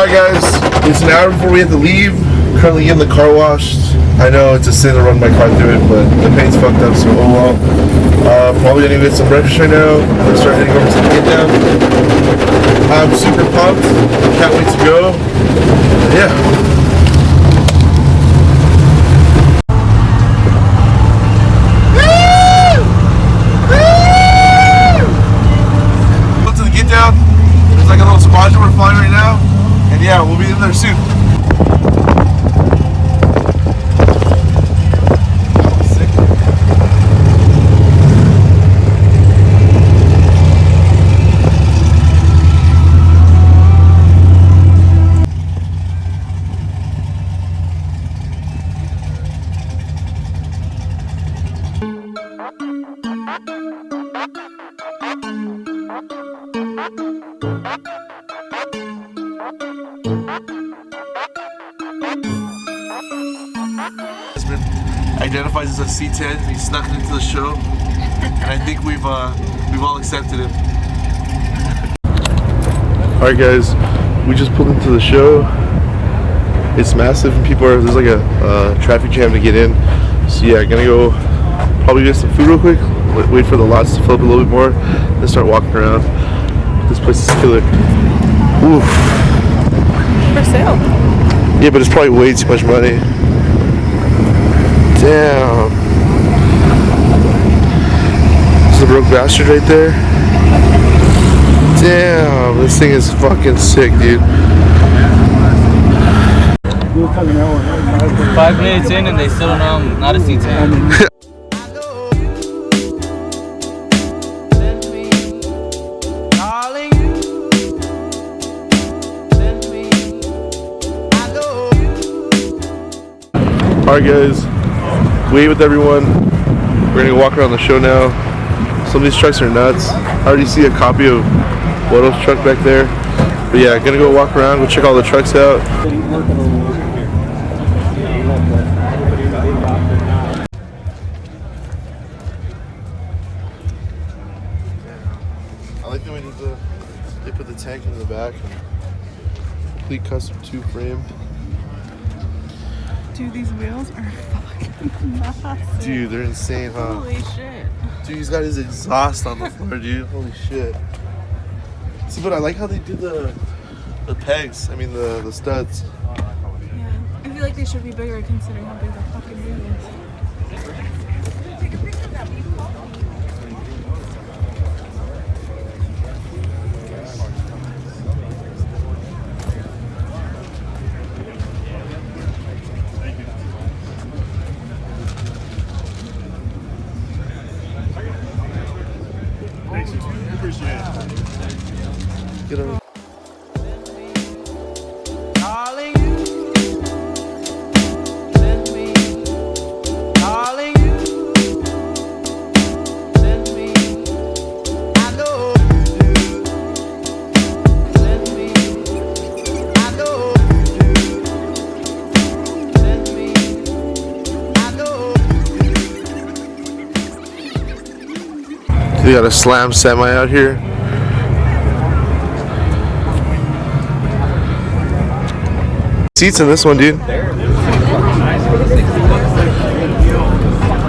Alright guys, it's an hour before we have to leave. Currently getting the car washed. I know it's a sin to run my car through it, but the paint's fucked up, so oh well. Probably gonna get some breakfast right now and start heading over to the Git Down. I'm super pumped. Can't wait to go. Yeah. There's like a little spot we're flying right now, and yeah, we'll be in there soon. Identifies as a C10. He snuck into the show, and I think we've all accepted him. All right, guys, we just pulled into the show. It's massive, and there's like a traffic jam to get in. So yeah, gonna go probably get some food real quick. Wait for the lots to fill up a little bit more, then start walking around. This place is killer. Oof. For sale. Yeah, but it's probably way too much money. Damn. There's a broke bastard right there. Damn, this thing is fucking sick, dude. 5 minutes in and they still don't know I'm not a C10. Alright guys, wait with everyone. We're gonna walk around the show now. Some of these trucks are nuts. I already see a copy of Bodo's truck back there. But yeah, gonna go walk around, go check all the trucks out. I like the way they put the tank in the back. Complete custom 2 frame. Dude, these wheels are fucking massive. Dude, they're insane, huh? Holy shit. Dude, he's got his exhaust on the floor, dude. Holy shit. See, but I like how they did the pegs. I mean, the studs. Yeah. I feel like they should be bigger considering how big the fucking wheel is. Get over. They got a slam semi out here. Seats in this one, dude.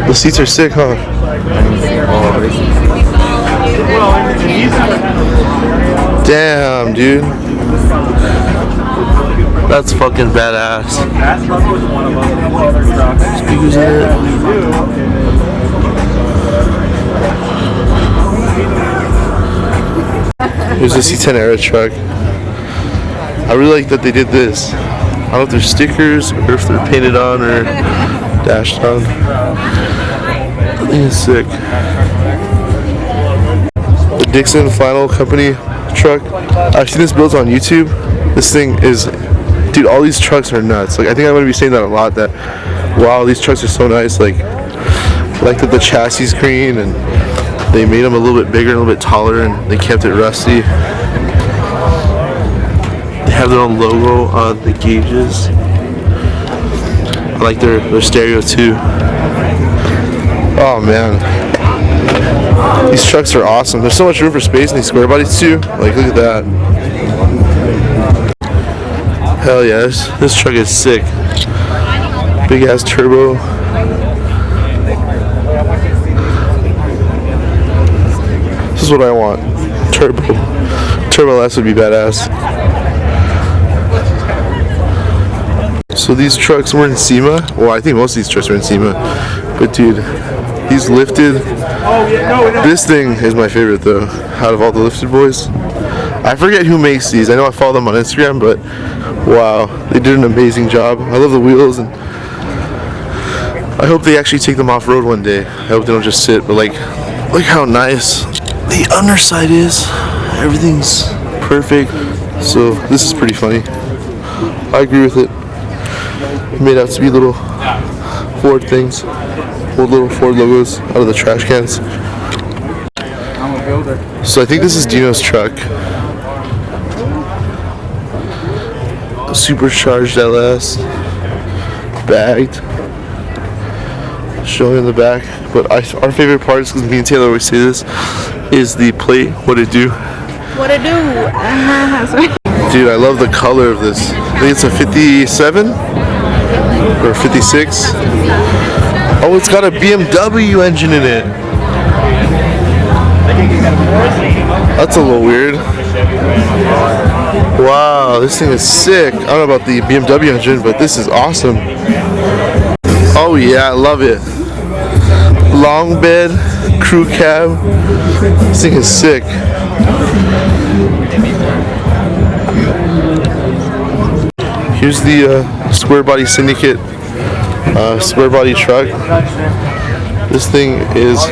The seats are sick, huh? Damn, dude. That's fucking badass. Speakers in it. Here's a C10 era truck. I really like that they did this. I don't know if they're stickers or if they're painted on or dashed on. I think it's sick. The Dixon Final Company truck. I've seen this built on YouTube. This thing is, dude, all these trucks are nuts. Like, I think I'm gonna be saying that a lot, that wow, these trucks are so nice. Like that the chassis is green and they made them a little bit bigger, a little bit taller, and they kept it rusty. They have their own logo on the gauges. I like their stereo too. Oh man, these trucks are awesome. There's so much room for space in these square bodies too. Like, look at that. Hell yes, this truck is sick. Big ass turbo. This is what I want. Turbo. Turbo S would be badass. So these trucks were in SEMA. Well, I think most of these trucks were in SEMA. But dude, these lifted. This thing is my favorite though, out of all the lifted boys. I forget who makes these. I know I follow them on Instagram, but wow, they did an amazing job. I love the wheels, and I hope they actually take them off road one day. I hope they don't just sit, but like, look how nice the underside is. Everything's perfect. So this is pretty funny. I agree with it. Made out to be little Ford things. Pulled little Ford logos out of the trash cans. So I think this is Dino's truck. Supercharged LS. Bagged. Showing in the back. But our favorite part is, because me and Taylor always say this, is the plate. What it do? What it do? Dude, I love the color of this. I think it's a 57 or 56. Oh, it's got a BMW engine in it. That's a little weird. Wow, this thing is sick. I don't know about the BMW engine, but this is awesome. Oh yeah, I love it. Long bed, crew cab. This thing is sick. Here's the Square Body Syndicate square body truck. This thing is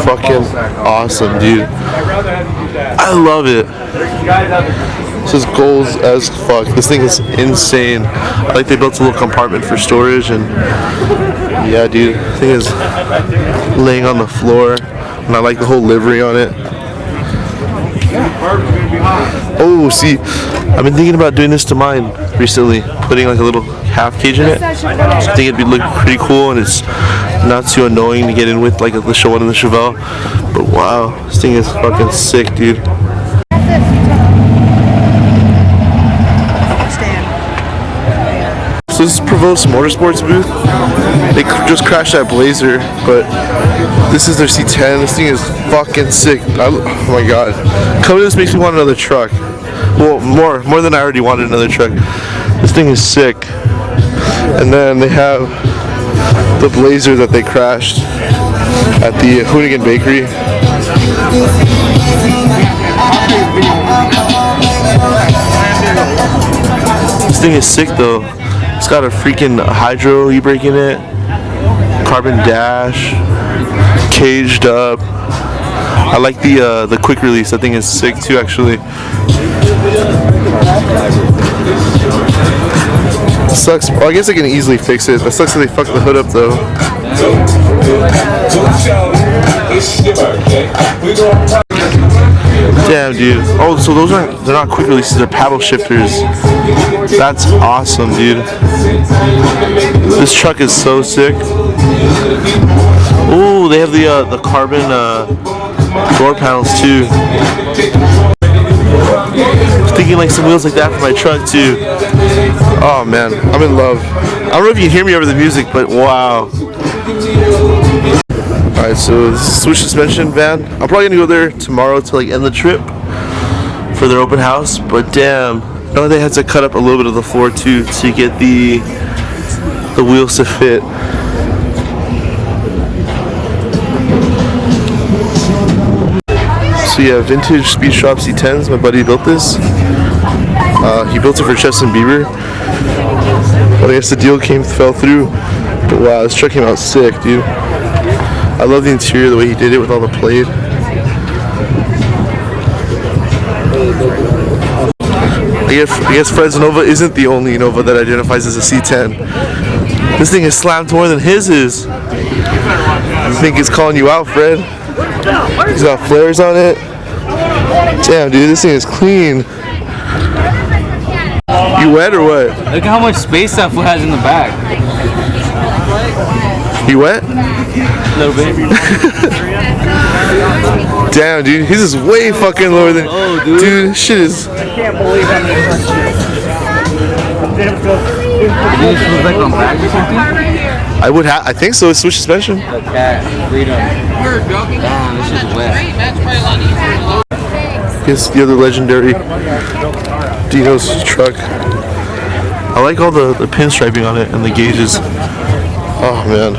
fucking awesome, dude. I love it. This is goals as fuck. This thing is insane. I like they built a little compartment for storage, and yeah, dude, the thing is laying on the floor, and I like the whole livery on it. Oh, see, I've been thinking about doing this to mine recently, putting like a little half cage in it. I think it'd be look pretty cool, and it's not too annoying to get in with, like the Chevelle and the Chevelle. But wow, this thing is fucking sick, dude. So this is Provost Motorsports booth. They just crashed that Blazer, but this is their C10. This thing is fucking sick. Oh my god. Coming to this makes me want another truck. Well, more than I already wanted another truck. This thing is sick. And then they have the Blazer that they crashed at the Hoonigan Bakery. This thing is sick though. It's got a freaking hydro e-brake in it, carbon dash, caged up. I like the quick release. That thing is sick too, actually. Sucks. Well, I guess I can easily fix it. It sucks that they fucked the hood up though. Damn, dude. Oh, so they're not quick releases, they're paddle shifters. That's awesome, dude. This truck is so sick. Ooh, they have the carbon door panels too. Thinking like some wheels like that for my truck too. Oh man, I'm in love. I don't know if you can hear me over the music, but wow. Alright, so this is switch suspension van. I'm probably gonna go there tomorrow to like end the trip for their open house, but damn, no, they had to cut up a little bit of the floor too to get the wheels to fit. So yeah, vintage Speed Shop C10s. My buddy built this. He built it for Justin Bieber, but I guess the deal fell through. But wow, this truck came out sick, dude. I love the interior, the way he did it with all the plate. I guess Fred's Nova isn't the only Nova that identifies as a C10. This thing is slammed more than his is. I think he's calling you out, Fred. He's got flares on it. Damn, dude, this thing is clean. You wet or what? Look at how much space that foot has in the back. You wet? A little bit. Damn, dude, his is way fucking lower than. Oh, dude. Dude, shit is. I can't believe how many You just look like on bags or something? I would have. I think so. It's switch suspension. The cat, freedom. Damn, this shit's wet. Here's the other legendary Dinos truck. I like all the pinstriping on it and the gauges. Oh man.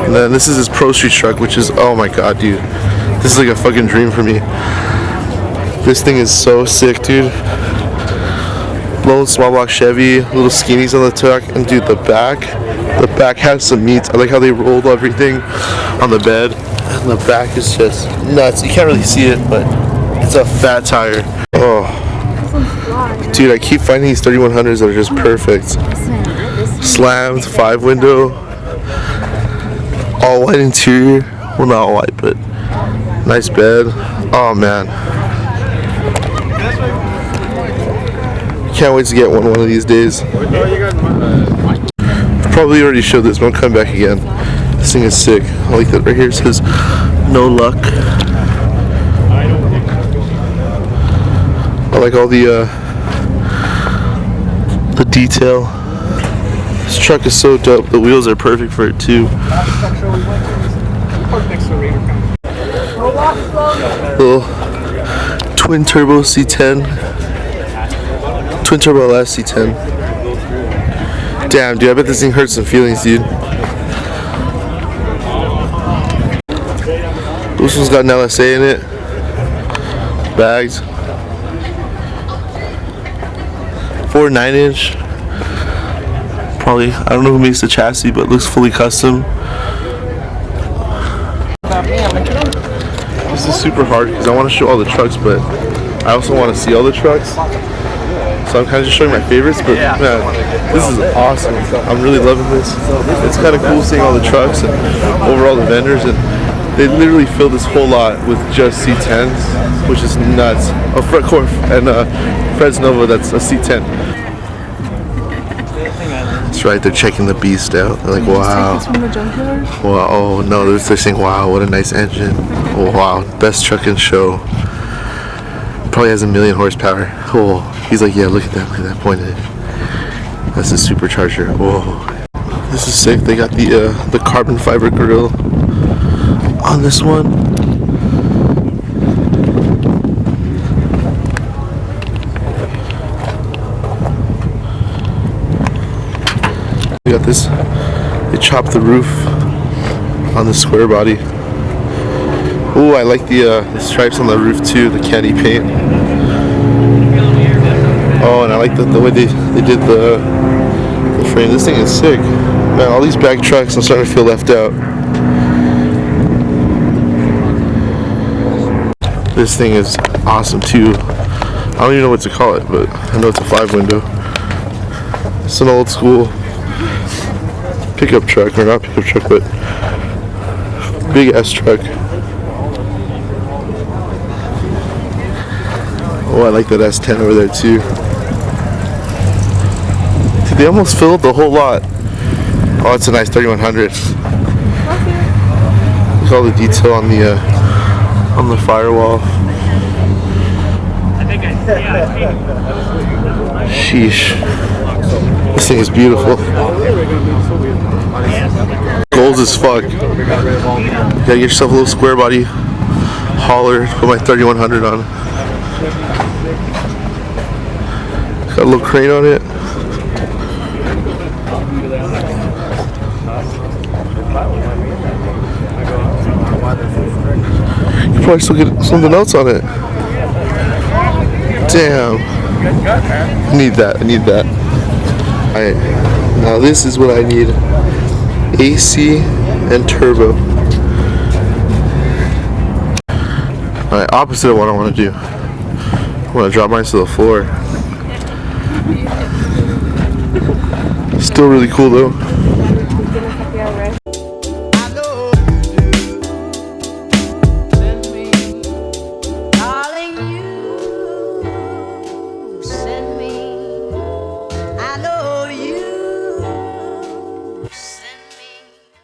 And then this is his Pro Street truck, which is, oh my god, dude. This is like a fucking dream for me. This thing is so sick, dude. Blown small block Chevy, little skinnies on the truck, and dude, the back has some meat. I like how they rolled everything on the bed, and the back is just nuts. You can't really see it, but it's a fat tire. Oh, dude, I keep finding these 3100s that are just perfect. Slammed, 5-window, all white interior. Well, not all white, but nice bed. Oh man. Can't wait to get one of these days. Probably already showed this, but I'm coming back again. This thing is sick. I like that right here. It says no luck. I like all the detail. This truck is so dope. The wheels are perfect for it too. Little twin turbo C10. Twin turbo LS C10. Damn, dude, I bet this thing hurts some feelings, dude. This one's got an LSA in it. Bags. 4 9-inch. Probably, I don't know who makes the chassis, but it looks fully custom. This is super hard because I want to show all the trucks, but I also want to see all the trucks. So I'm kind of just showing my favorites, but man, this is awesome. I'm really loving this. It's kind of cool seeing all the trucks and overall the vendors, and they literally fill this whole lot with just C10s, which is nuts. Oh, Fred Corf and Fred's Nova, that's a C10. That's right, they're checking the beast out. They're like, wow. Wow, oh no, they're saying, wow, what a nice engine. Oh wow, best truck in show. Probably has 1 million horsepower. Oh, he's like, yeah, look at that, pointed. That's a supercharger. Oh, this is sick. They got the carbon fiber grille on this one. We got this. They chopped the roof on the square body. Oh, I like the stripes on the roof too, the candy paint. Oh, and I like the way they did the frame. This thing is sick. Man, all these back trucks, I'm starting to feel left out. This thing is awesome too. I don't even know what to call it, but I know it's a 5-window. It's an old school pickup truck, or not pickup truck, but big ass truck. Oh, I like that S10 over there too. Dude, they almost filled the whole lot. Oh, it's a nice 3100. Look at all the detail on the firewall. Sheesh. This thing is beautiful. Gold as fuck. You gotta get yourself a little square body hauler. Put my 3100 on. Got a little crane on it. You can probably still get something else on it. Damn. I need that. Alright. Now this is what I need. AC and turbo. Alright, opposite of what I want to do. I want to drop mine to the floor. Still really cool though.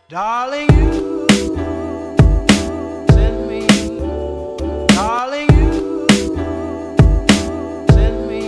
Darling, you send me. Darling, you send me.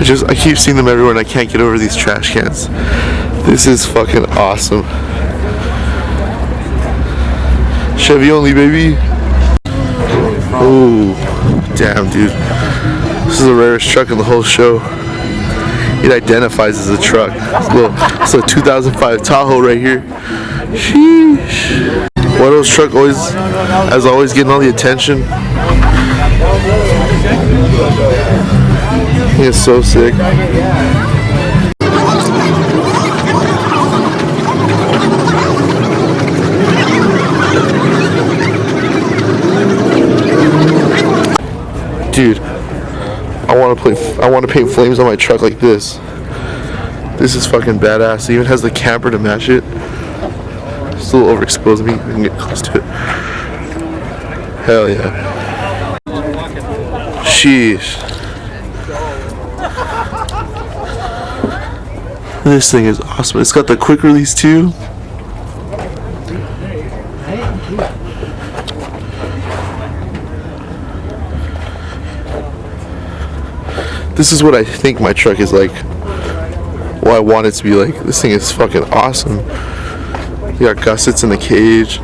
I keep seeing them everywhere and I can't get over these trash cans. This is fucking awesome. Chevy only, baby. Oh, damn, dude. This is the rarest truck in the whole show. It identifies as a truck. It's a 2005 Tahoe right here. Sheesh. Wedo's truck always getting all the attention. He is so sick. Dude, I want to paint flames on my truck like this. This is fucking badass. It even has the camper to match it. It's a little overexposed. Me, I can get close to it. Hell yeah. Sheesh. This thing is awesome. It's got the quick release too. This is what I think my truck is like. Well, I want it to be like. This thing is fucking awesome. You got gussets in the cage.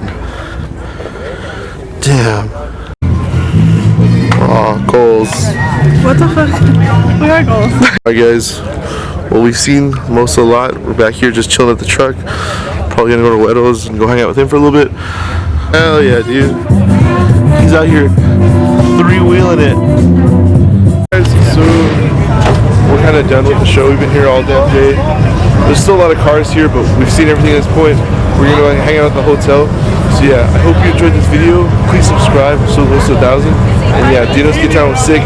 Damn. Aw, goals. What the fuck? We are goals. Alright guys, well we've seen most of the lot. We're back here just chilling at the truck. Probably gonna go to Wedo's and go hang out with him for a little bit. Hell yeah, dude. He's out here three-wheeling it. So we're kind of done with the show. We've been here all damn day. There's still a lot of cars here, but we've seen everything at this point. We're gonna go hang out at the hotel. So yeah, I hope you enjoyed this video. Please subscribe so close to 1,000. And yeah, Dinos Git Down was sick.